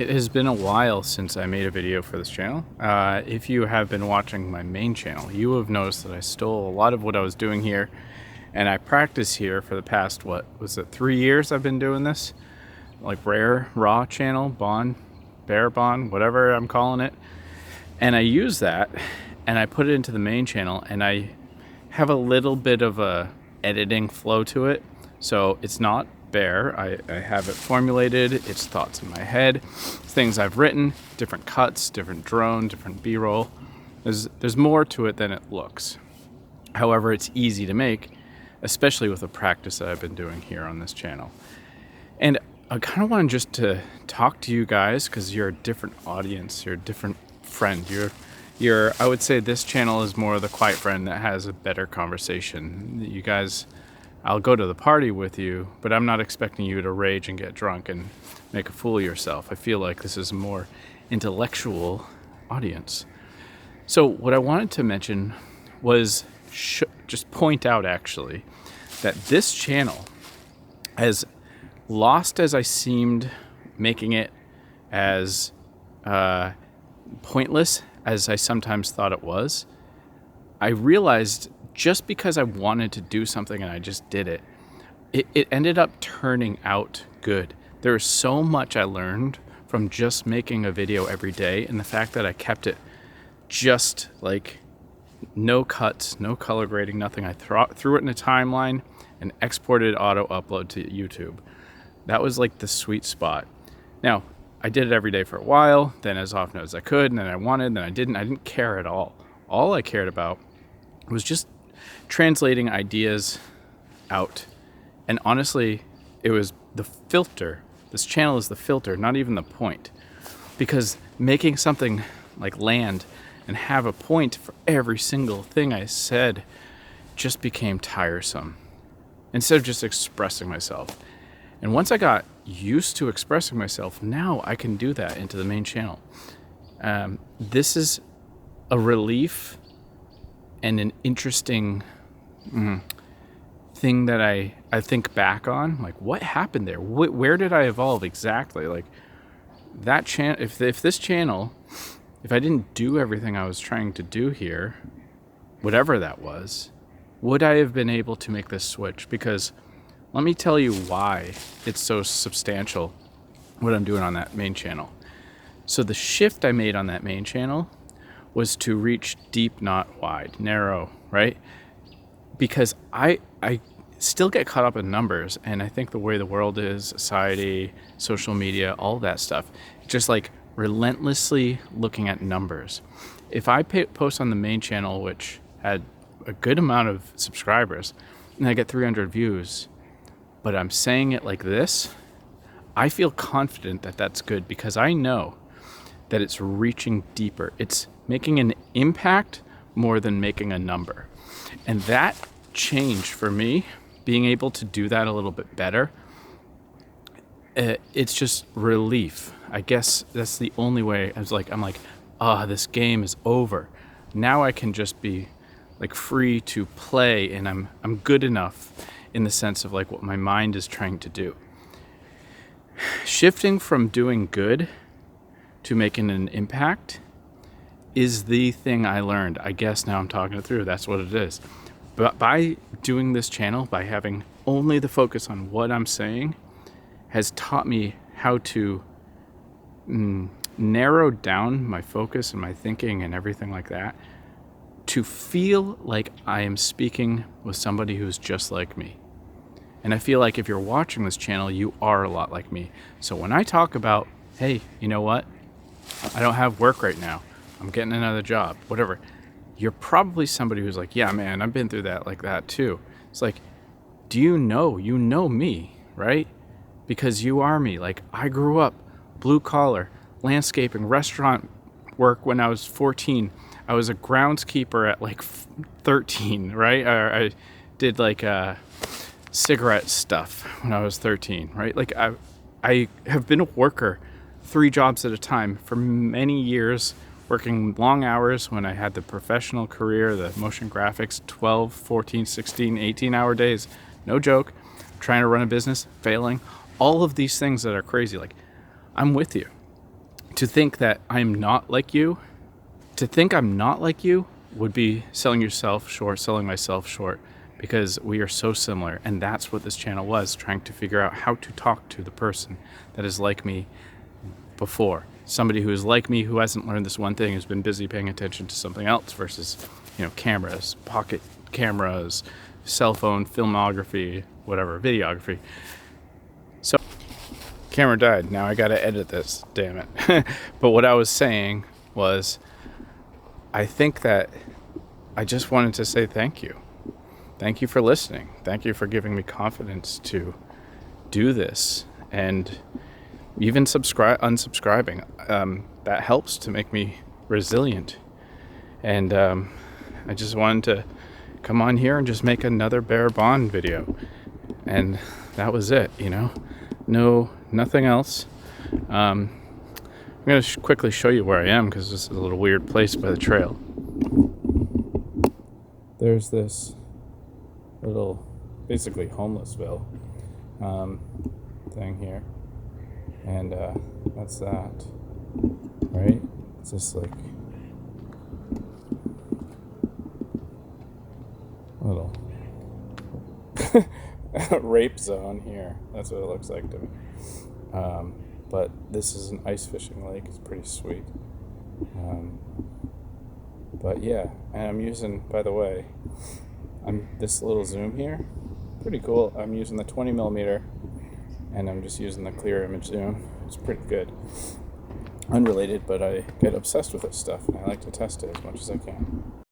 It has been a while since I made a video for this channel. If you have been watching my main channel, you have noticed that I stole a lot of what I was doing here, and I practiced here for the past, 3 years I've been doing this? Like Rare, Raw channel, Bond, Bear Bond, whatever I'm calling it. And I use that, and I put it into the main channel, and I have a little bit of a editing flow to it. So it's not bare. I have it formulated, it's thoughts in my head, things I've written, different cuts, different drone, different B-roll. There's more to it than it looks. However, it's easy to make, especially with the practice that I've been doing here on this channel. And I kind of want just to talk to you guys because you're a different audience, you're a different friend. I would say this channel is more the quiet friend that has a better conversation. You guys, I'll go to the party with you, but I'm not expecting you to rage and get drunk and make a fool of yourself. I feel like this is a more intellectual audience. So what I wanted to mention was just point out actually that this channel, as lost as I seemed making it, as pointless as I sometimes thought it was, I realized just because I wanted to do something and I just did it, it ended up turning out good. There is so much I learned from just making a video every day, and the fact that I kept it just like no cuts, no color grading, nothing. I threw it in a timeline and exported auto upload to YouTube. That was like the sweet spot. Now, I did it every day for a while, then as often as I could, and then I wanted, then I didn't. I didn't care at all. All I cared about was just translating ideas out. And honestly, it was the filter. This channel is the filter, not even the point. Because making something like land and have a point for every single thing I said just became tiresome instead of just expressing myself. And once I got used to expressing myself, now I can do that into the main channel. This is a relief and an interesting thing that I think back on. Like, what happened there? Where did I evolve exactly? Like, that channel, if this channel, if I didn't do everything I was trying to do here, whatever that was, would I have been able to make this switch? Because let me tell you why it's so substantial, what I'm doing on that main channel. So the shift I made on that main channel was to reach deep, not wide, narrow, right? Because I still get caught up in numbers, and I think the way the world is, society, social media, all that stuff, just like relentlessly looking at numbers. If I post on the main channel, which had a good amount of subscribers, and I get 300 views, but I'm saying it like this, I feel confident that that's good because I know that it's reaching deeper. It's making an impact more than making a number. And that changed for me, being able to do that a little bit better. It's just relief. I guess that's the only way. I'm like, this game is over. Now I can just be like free to play, and I'm good enough in the sense of like what my mind is trying to do. Shifting from doing good to making an impact is the thing I learned. I guess now I'm talking it through. That's what it is. But by doing this channel, by having only the focus on what I'm saying, has taught me how to narrow down my focus and my thinking and everything like that to feel like I am speaking with somebody who's just like me. And I feel like if you're watching this channel, you are a lot like me. So when I talk about, hey, you know what? I don't have work right now. I'm getting another job, whatever. You're probably somebody who's like, yeah, man, I've been through that like that too. It's like, you know me, right? Because you are me. Like, I grew up blue collar, landscaping, restaurant work when I was 14. I was a groundskeeper at like 13, right? I did like cigarette stuff when I was 13, right? Like I have been a worker 3 jobs at a time for many years, working long hours when I had the professional career, the motion graphics, 12, 14, 16, 18-hour days. No joke. Trying to run a business, failing. All of these things that are crazy. Like, I'm with you. to think that I'm not like you, to think I'm not like you would be selling yourself short, selling myself short, because we are so similar. And that's what this channel was, trying to figure out how to talk to the person that is like me before. Somebody who is like me, who hasn't learned this one thing, who's been busy paying attention to something else versus, cameras, pocket cameras, cell phone, filmography, whatever, videography. So, camera died. Now I gotta edit this, damn it. But what I was saying was, I think that I just wanted to say thank you. Thank you for listening. Thank you for giving me confidence to do this. And even unsubscribing. That helps to make me resilient. And I just wanted to come on here and just make another Bear Bond video. And that was it, No, nothing else. I'm going to quickly show you where I am, because this is a little weird place by the trail. There's this little, basically homelessville thing here. And that's that, right? It's just like little rape zone here. That's what it looks like to me. But this is an ice fishing lake. It's pretty sweet. But yeah, and I'm using, by the way, this little zoom here, pretty cool. I'm using the 20 millimeter, and I'm just using the clear image zoom. It's pretty good. Unrelated, but I get obsessed with this stuff, and I like to test it as much as I can.